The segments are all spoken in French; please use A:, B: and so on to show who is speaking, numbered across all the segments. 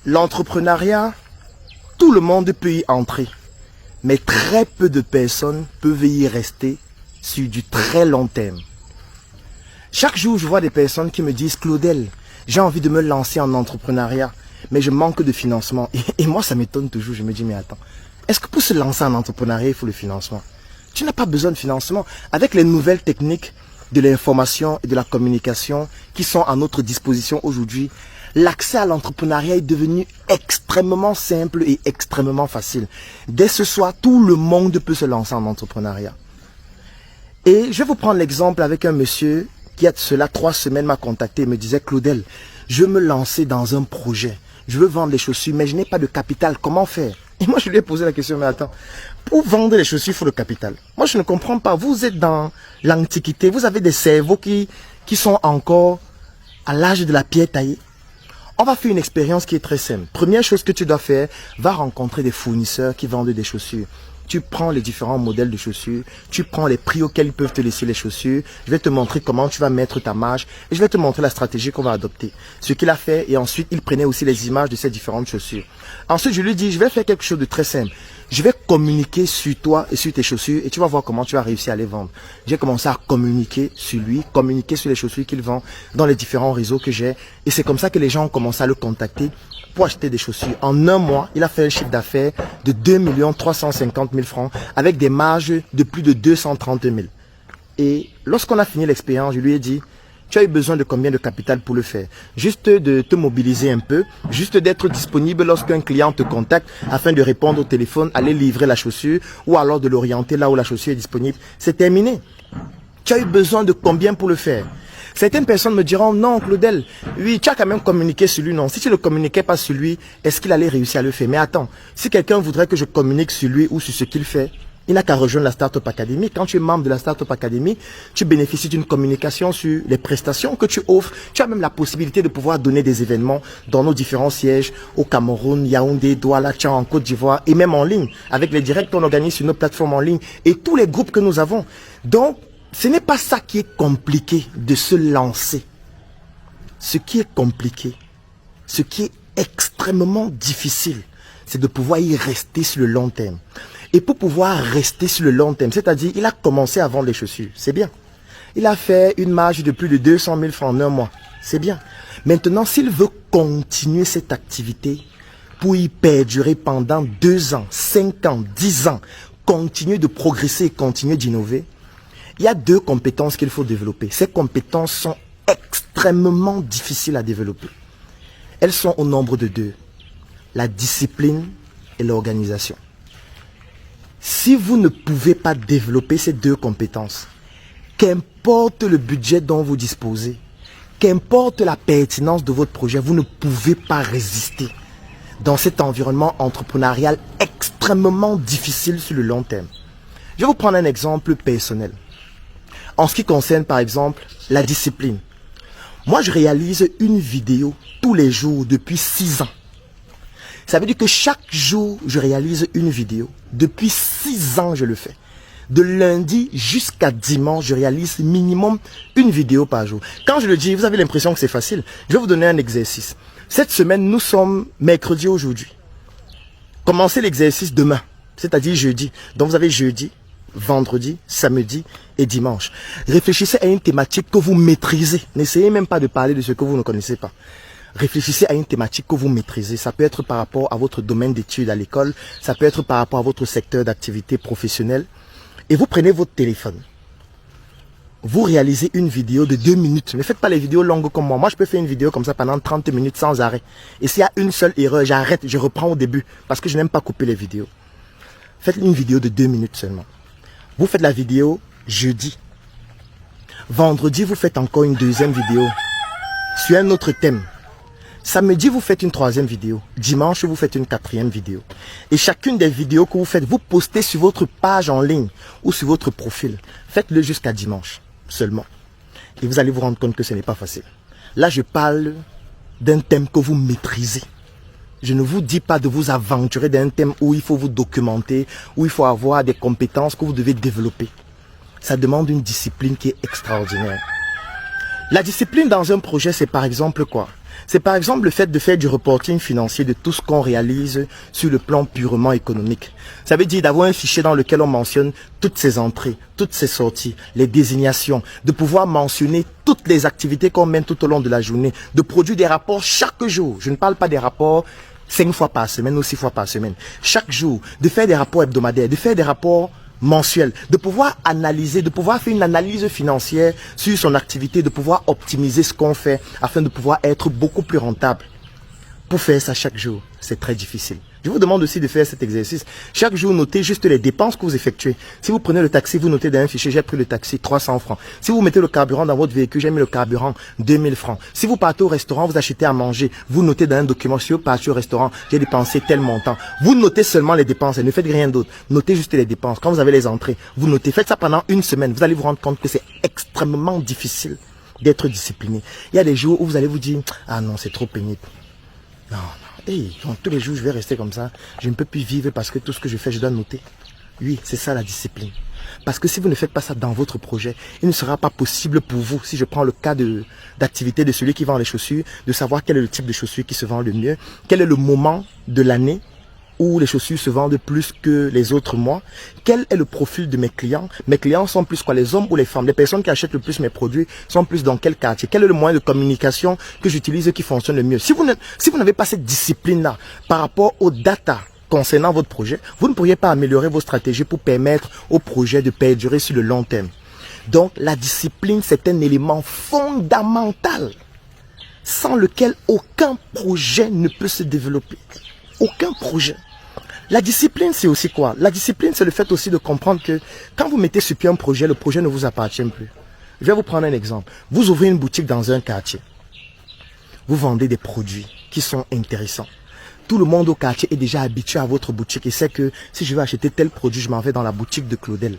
A: L'entrepreneuriat, tout le monde peut y entrer, mais très peu de personnes peuvent y rester sur du très long terme. Chaque jour, je vois des personnes qui me disent « Claudel, j'ai envie de me lancer en entrepreneuriat, mais je manque de financement. » Et moi, ça m'étonne toujours. Je me dis « Mais attends, est-ce que pour se lancer en entrepreneuriat, il faut le financement ?» Tu n'as pas besoin de financement. Avec les nouvelles techniques de l'information et de la communication qui sont à notre disposition aujourd'hui, l'accès à l'entrepreneuriat est devenu extrêmement simple et extrêmement facile. Dès ce soir, tout le monde peut se lancer en entrepreneuriat. Et je vais vous prendre l'exemple avec un monsieur qui, a de cela 3 semaines, m'a contacté et me disait « Claudel, je veux me lancer dans un projet. Je veux vendre les chaussures, mais je n'ai pas de capital. Comment faire ?» Et moi, je lui ai posé la question « Mais attends, pour vendre les chaussures, il faut le capital. » Moi, je ne comprends pas. Vous êtes dans l'Antiquité. Vous avez des cerveaux qui sont encore à l'âge de la pierre taillée. On va faire une expérience qui est très simple. Première chose que tu dois faire, va rencontrer des fournisseurs qui vendent des chaussures. Tu prends les différents modèles de chaussures, tu prends les prix auxquels ils peuvent te laisser les chaussures. Je vais te montrer comment tu vas mettre ta marge et je vais te montrer la stratégie qu'on va adopter. Ce qu'il a fait et ensuite il prenait aussi les images de ces différentes chaussures. Ensuite je lui dis, je vais faire quelque chose de très simple. Je vais communiquer sur toi et sur tes chaussures et tu vas voir comment tu vas réussir à les vendre. J'ai commencé à communiquer sur lui, communiquer sur les chaussures qu'il vend dans les différents réseaux que j'ai. Et c'est comme ça que les gens ont commencé à le contacter pour acheter des chaussures. En un mois, il a fait un chiffre d'affaires de 2 350 000 francs avec des marges de plus de 230 000. Et lorsqu'on a fini l'expérience, je lui ai dit, tu as eu besoin de combien de capital pour le faire? Juste de te mobiliser un peu, juste d'être disponible lorsqu'un client te contacte afin de répondre au téléphone, aller livrer la chaussure ou alors de l'orienter là où la chaussure est disponible. C'est terminé. Tu as eu besoin de combien pour le faire? Certaines personnes me diront, non Claudel, oui, tu as quand même communiqué sur lui, non. Si tu ne le communiquais pas sur lui, est-ce qu'il allait réussir à le faire? Mais attends, si quelqu'un voudrait que je communique sur lui ou sur ce qu'il fait, il n'a qu'à rejoindre la Startup Academy. Quand tu es membre de la Startup Academy, tu bénéficies d'une communication sur les prestations que tu offres. Tu as même la possibilité de pouvoir donner des événements dans nos différents sièges au Cameroun, Yaoundé, Douala, Tchad, en Côte d'Ivoire et même en ligne, avec les directs qu'on organise sur nos plateformes en ligne et tous les groupes que nous avons. Donc, ce n'est pas ça qui est compliqué de se lancer. Ce qui est compliqué, ce qui est extrêmement difficile, c'est de pouvoir y rester sur le long terme. Et pour pouvoir rester sur le long terme, c'est-à-dire, il a commencé à vendre les chaussures, c'est bien. Il a fait une marge de plus de 200 000 francs en un mois, c'est bien. Maintenant, s'il veut continuer cette activité pour y perdurer pendant 2 ans, 5 ans, 10 ans, continuer de progresser et continuer d'innover, il y a 2 compétences qu'il faut développer. Ces compétences sont extrêmement difficiles à développer. Elles sont au nombre de 2. La discipline et l'organisation. Si vous ne pouvez pas développer ces 2 compétences, qu'importe le budget dont vous disposez, qu'importe la pertinence de votre projet, vous ne pouvez pas résister dans cet environnement entrepreneurial extrêmement difficile sur le long terme. Je vais vous prendre un exemple personnel. En ce qui concerne par exemple la discipline. Moi je réalise une vidéo tous les jours depuis 6 ans. Ça veut dire que chaque jour je réalise une vidéo. Depuis 6 ans je le fais. De lundi jusqu'à dimanche je réalise minimum une vidéo par jour. Quand je le dis, vous avez l'impression que c'est facile. Je vais vous donner un exercice. Cette semaine nous sommes mercredi aujourd'hui. Commencez l'exercice demain, c'est-à-dire jeudi. Donc vous avez jeudi, vendredi, samedi et dimanche. Réfléchissez à une thématique que vous maîtrisez. N'essayez même pas de parler de ce que vous ne connaissez pas. Réfléchissez à une thématique que vous maîtrisez. Ça peut être par rapport à votre domaine d'études à l'école. Ça peut être par rapport à votre secteur d'activité professionnelle. Et vous prenez votre téléphone. Vous réalisez une vidéo de 2 minutes. Ne faites pas les vidéos longues comme moi. Moi, je peux faire une vidéo comme ça pendant 30 minutes sans arrêt. Et s'il y a une seule erreur, j'arrête, je reprends au début. Parce que je n'aime pas couper les vidéos. Faites une vidéo de 2 minutes seulement. Vous faites la vidéo jeudi. Vendredi, vous faites encore une 2e vidéo sur un autre thème. Samedi, vous faites une 3e vidéo. Dimanche, vous faites une 4e vidéo. Et chacune des vidéos que vous faites, vous postez sur votre page en ligne ou sur votre profil. Faites-le jusqu'à dimanche seulement. Et vous allez vous rendre compte que ce n'est pas facile. Là, je parle d'un thème que vous maîtrisez. Je ne vous dis pas de vous aventurer dans un thème où il faut vous documenter, où il faut avoir des compétences que vous devez développer. Ça demande une discipline qui est extraordinaire. La discipline dans un projet, c'est par exemple quoi? C'est par exemple le fait de faire du reporting financier de tout ce qu'on réalise sur le plan purement économique. Ça veut dire d'avoir un fichier dans lequel on mentionne toutes ses entrées, toutes ses sorties, les désignations, de pouvoir mentionner toutes les activités qu'on mène tout au long de la journée, de produire des rapports chaque jour. Je ne parle pas des rapports 5 fois par semaine ou 6 fois par semaine. Chaque jour, de faire des rapports hebdomadaires, de faire des rapports mensuel, de pouvoir analyser, de pouvoir faire une analyse financière sur son activité, de pouvoir optimiser ce qu'on fait afin de pouvoir être beaucoup plus rentable. Pour faire ça chaque jour, c'est très difficile. Je vous demande aussi de faire cet exercice. Chaque jour, notez juste les dépenses que vous effectuez. Si vous prenez le taxi, vous notez dans un fichier, j'ai pris le taxi, 300 francs. Si vous mettez le carburant dans votre véhicule, j'ai mis le carburant, 2000 francs. Si vous partez au restaurant, vous achetez à manger, vous notez dans un document, si vous partez au restaurant, j'ai dépensé tel montant. Vous notez seulement les dépenses et ne faites rien d'autre. Notez juste les dépenses. Quand vous avez les entrées, vous notez. Faites ça pendant une semaine. Vous allez vous rendre compte que c'est extrêmement difficile d'être discipliné. Il y a des jours où vous allez vous dire, ah non, c'est trop pénible. Non, non. Hey, tous les jours, je vais rester comme ça. Je ne peux plus vivre parce que tout ce que je fais, je dois noter. Oui, c'est ça la discipline. Parce que si vous ne faites pas ça dans votre projet, il ne sera pas possible pour vous, si je prends le cas d'activité de celui qui vend les chaussures, de savoir quel est le type de chaussures qui se vend le mieux, quel est le moment de l'année où les chaussures se vendent plus que les autres mois. Quel est le profil de mes clients? Mes clients sont plus quoi, les hommes ou les femmes? Les personnes qui achètent le plus mes produits sont plus dans quel quartier? Quel est le moyen de communication que j'utilise qui fonctionne le mieux? Si vous n'avez pas cette discipline-là par rapport aux data concernant votre projet, vous ne pourriez pas améliorer vos stratégies pour permettre au projet de perdurer sur le long terme. Donc, la discipline, c'est un élément fondamental sans lequel aucun projet ne peut se développer. Aucun projet. La discipline, c'est aussi quoi? La discipline, c'est le fait aussi de comprendre que quand vous mettez sur pied un projet, le projet ne vous appartient plus. Je vais vous prendre un exemple. Vous ouvrez une boutique dans un quartier. Vous vendez des produits qui sont intéressants. Tout le monde au quartier est déjà habitué à votre boutique et sait que si je veux acheter tel produit, je m'en vais dans la boutique de Claudel.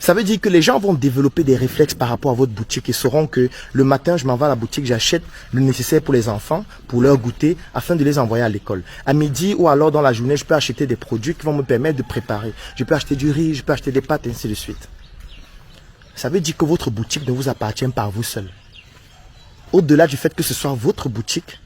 A: Ça veut dire que les gens vont développer des réflexes par rapport à votre boutique et sauront que le matin, je m'en vais à la boutique, j'achète le nécessaire pour les enfants, pour leur goûter, afin de les envoyer à l'école. À midi ou alors dans la journée, je peux acheter des produits qui vont me permettre de préparer. Je peux acheter du riz, je peux acheter des pâtes, ainsi de suite. Ça veut dire que votre boutique ne vous appartient pas à vous seul. Au-delà du fait que ce soit votre boutique,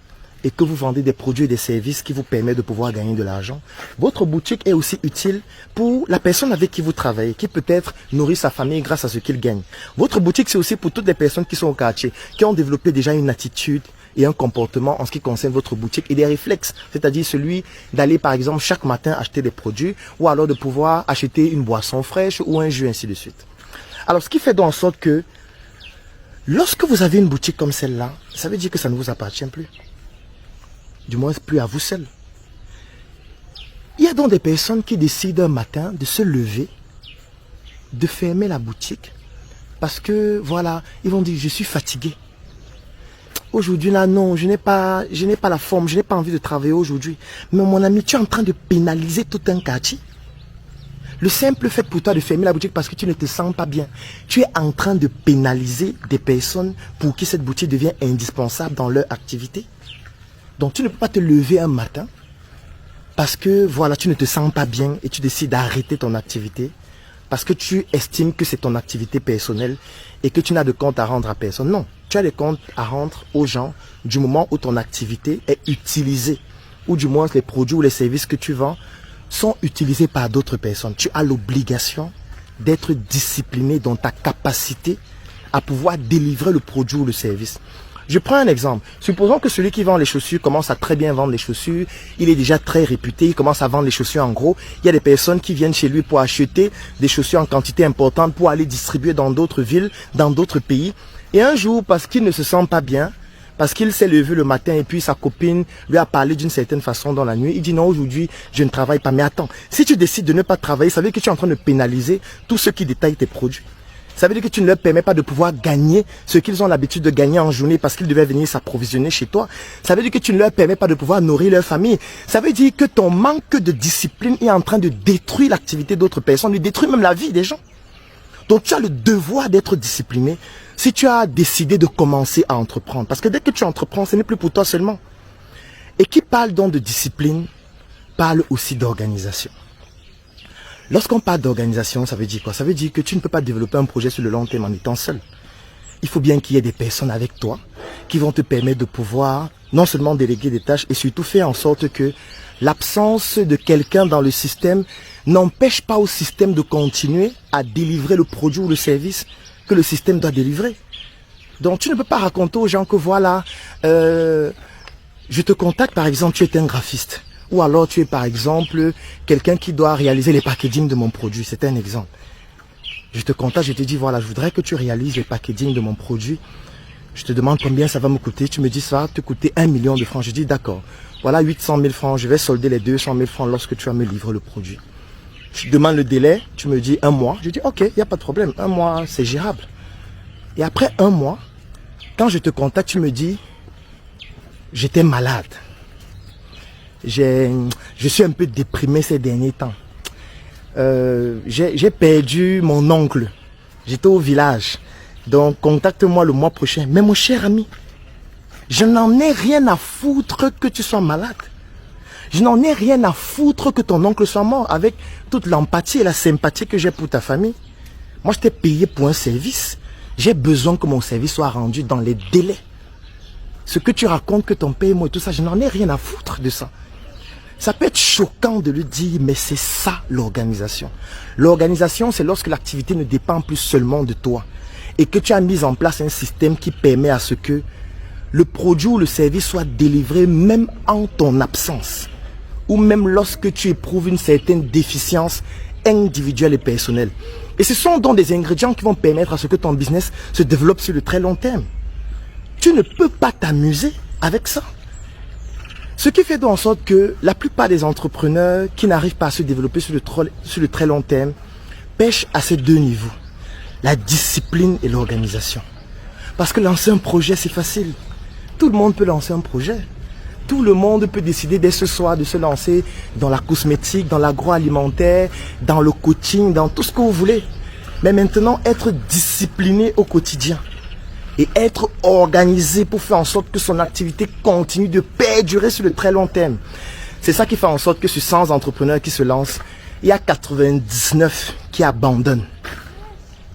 A: et que vous vendez des produits et des services qui vous permettent de pouvoir gagner de l'argent, votre boutique est aussi utile pour la personne avec qui vous travaillez, qui peut-être nourrit sa famille grâce à ce qu'il gagne. Votre boutique, c'est aussi pour toutes les personnes qui sont au quartier, qui ont développé déjà une attitude et un comportement en ce qui concerne votre boutique et des réflexes, c'est-à-dire celui d'aller par exemple chaque matin acheter des produits ou alors de pouvoir acheter une boisson fraîche ou un jus, ainsi de suite. Alors ce qui fait donc en sorte que lorsque vous avez une boutique comme celle-là, ça veut dire que ça ne vous appartient plus. Du moins plus à vous seul. Il y a donc des personnes qui décident un matin de se lever, de fermer la boutique, parce que voilà, ils vont dire je suis fatigué. Aujourd'hui là non, je n'ai pas la forme, je n'ai pas envie de travailler aujourd'hui. Mais mon ami, tu es en train de pénaliser tout un quartier. Le simple fait pour toi de fermer la boutique parce que tu ne te sens pas bien, tu es en train de pénaliser des personnes pour qui cette boutique devient indispensable dans leur activité. Donc tu ne peux pas te lever un matin parce que voilà, tu ne te sens pas bien et tu décides d'arrêter ton activité parce que tu estimes que c'est ton activité personnelle et que tu n'as de compte à rendre à personne. Non, tu as des comptes à rendre aux gens du moment où ton activité est utilisée ou du moins les produits ou les services que tu vends sont utilisés par d'autres personnes. Tu as l'obligation d'être discipliné dans ta capacité à pouvoir délivrer le produit ou le service. Je prends un exemple. Supposons que celui qui vend les chaussures commence à très bien vendre les chaussures. Il est déjà très réputé. Il commence à vendre les chaussures en gros. Il y a des personnes qui viennent chez lui pour acheter des chaussures en quantité importante pour aller distribuer dans d'autres villes, dans d'autres pays. Et un jour, parce qu'il ne se sent pas bien, parce qu'il s'est levé le matin et puis sa copine lui a parlé d'une certaine façon dans la nuit, il dit non, aujourd'hui, je ne travaille pas. Mais attends, si tu décides de ne pas travailler, ça veut dire que tu es en train de pénaliser tous ceux qui détaillent tes produits. Ça veut dire que tu ne leur permets pas de pouvoir gagner ce qu'ils ont l'habitude de gagner en journée parce qu'ils devaient venir s'approvisionner chez toi. Ça veut dire que tu ne leur permets pas de pouvoir nourrir leur famille. Ça veut dire que ton manque de discipline est en train de détruire l'activité d'autres personnes, de détruire même la vie des gens. Donc tu as le devoir d'être discipliné si tu as décidé de commencer à entreprendre. Parce que dès que tu entreprends, ce n'est plus pour toi seulement. Et qui parle donc de discipline, parle aussi d'organisation. Lorsqu'on parle d'organisation, ça veut dire quoi? Ça veut dire que tu ne peux pas développer un projet sur le long terme en étant seul. il faut bien qu'il y ait des personnes avec toi qui vont te permettre de pouvoir non seulement déléguer des tâches et surtout faire en sorte que l'absence de quelqu'un dans le système n'empêche pas au système de continuer à délivrer le produit ou le service que le système doit délivrer. Donc tu ne peux pas raconter aux gens que voilà, je te contacte par exemple, tu es un graphiste. Ou alors tu es par exemple quelqu'un qui doit réaliser les packaging de mon produit. C'est un exemple. Je te contacte, je te dis voilà, je voudrais que tu réalises les packaging de mon produit. Je te demande combien ça va me coûter. Tu me dis ça va te coûter 1 million de francs. Je dis d'accord. Voilà 800 000 francs. Je vais solder les 200 000 francs lorsque tu vas me livrer le produit. Je demande le délai. Tu me dis 1 mois. Je dis ok, il n'y a pas de problème. 1 mois, c'est gérable. Et après 1 mois, quand je te contacte, tu me dis j'étais malade. Je suis un peu déprimé ces derniers temps. J'ai perdu mon oncle. J'étais au village. Donc, contacte-moi le mois prochain. Mais mon cher ami, je n'en ai rien à foutre que tu sois malade. Je n'en ai rien à foutre que ton oncle soit mort avec toute l'empathie et la sympathie que j'ai pour ta famille. Moi, je t'ai payé pour un service. J'ai besoin que mon service soit rendu dans les délais. Ce que tu racontes que ton paiement et tout ça, je n'en ai rien à foutre de ça. Ça peut être choquant de le dire, mais c'est ça l'organisation. L'organisation, c'est lorsque l'activité ne dépend plus seulement de toi et que tu as mis en place un système qui permet à ce que le produit ou le service soit délivré même en ton absence ou même lorsque tu éprouves une certaine déficience individuelle et personnelle. Et ce sont donc des ingrédients qui vont permettre à ce que ton business se développe sur le très long terme. Tu ne peux pas t'amuser avec ça. Ce qui fait donc en sorte que la plupart des entrepreneurs qui n'arrivent pas à se développer sur le très long terme pêchent à ces deux niveaux. La discipline et l'organisation. Parce que lancer un projet, c'est facile. Tout le monde peut lancer un projet. Tout le monde peut décider dès ce soir de se lancer dans la cosmétique, dans l'agroalimentaire, dans le coaching, dans tout ce que vous voulez. Mais maintenant, être discipliné au quotidien et être organisé pour faire en sorte que son activité continue de perdurer sur le très long terme. C'est ça qui fait en sorte que sur 100 entrepreneurs qui se lancent, il y a 99 qui abandonnent.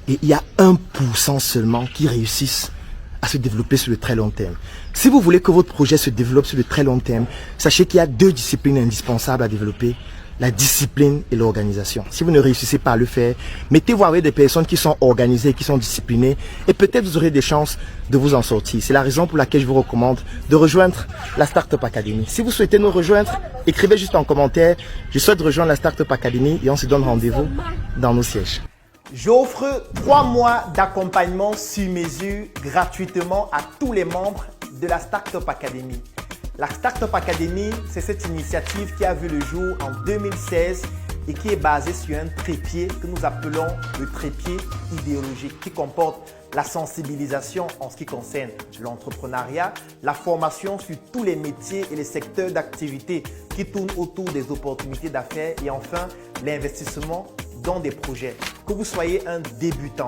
A: Et il y a 1% seulement qui réussissent à se développer sur le très long terme. Si vous voulez que votre projet se développe sur le très long terme, sachez qu'il y a 2 disciplines indispensables à développer. La discipline et l'organisation. Si vous ne réussissez pas à le faire, mettez-vous avec des personnes qui sont organisées, qui sont disciplinées et peut-être vous aurez des chances de vous en sortir. C'est la raison pour laquelle je vous recommande de rejoindre la Startup Academy. Si vous souhaitez nous rejoindre, écrivez juste en commentaire « Je souhaite rejoindre la Startup Academy » et on se donne rendez-vous dans nos sièges.
B: J'offre 3 mois d'accompagnement sur mesure gratuitement à tous les membres de la Startup Academy. La Startup Academy, c'est cette initiative qui a vu le jour en 2016 et qui est basée sur un trépied que nous appelons le trépied idéologique qui comporte la sensibilisation en ce qui concerne l'entrepreneuriat, la formation sur tous les métiers et les secteurs d'activité qui tournent autour des opportunités d'affaires et enfin l'investissement dans des projets. Que vous soyez un débutant,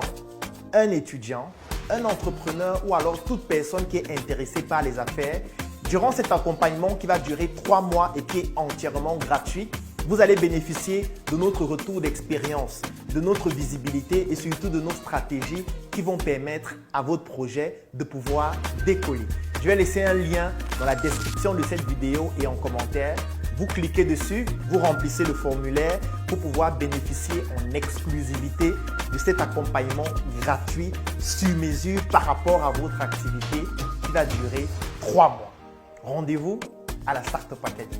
B: un étudiant, un entrepreneur ou alors toute personne qui est intéressée par les affaires, durant cet accompagnement qui va durer 3 mois et qui est entièrement gratuit, vous allez bénéficier de notre retour d'expérience, de notre visibilité et surtout de nos stratégies qui vont permettre à votre projet de pouvoir décoller. Je vais laisser un lien dans la description de cette vidéo et en commentaire. Vous cliquez dessus, vous remplissez le formulaire pour pouvoir bénéficier en exclusivité de cet accompagnement gratuit sur mesure par rapport à votre activité qui va durer 3 mois. Rendez-vous à la Startup Academy.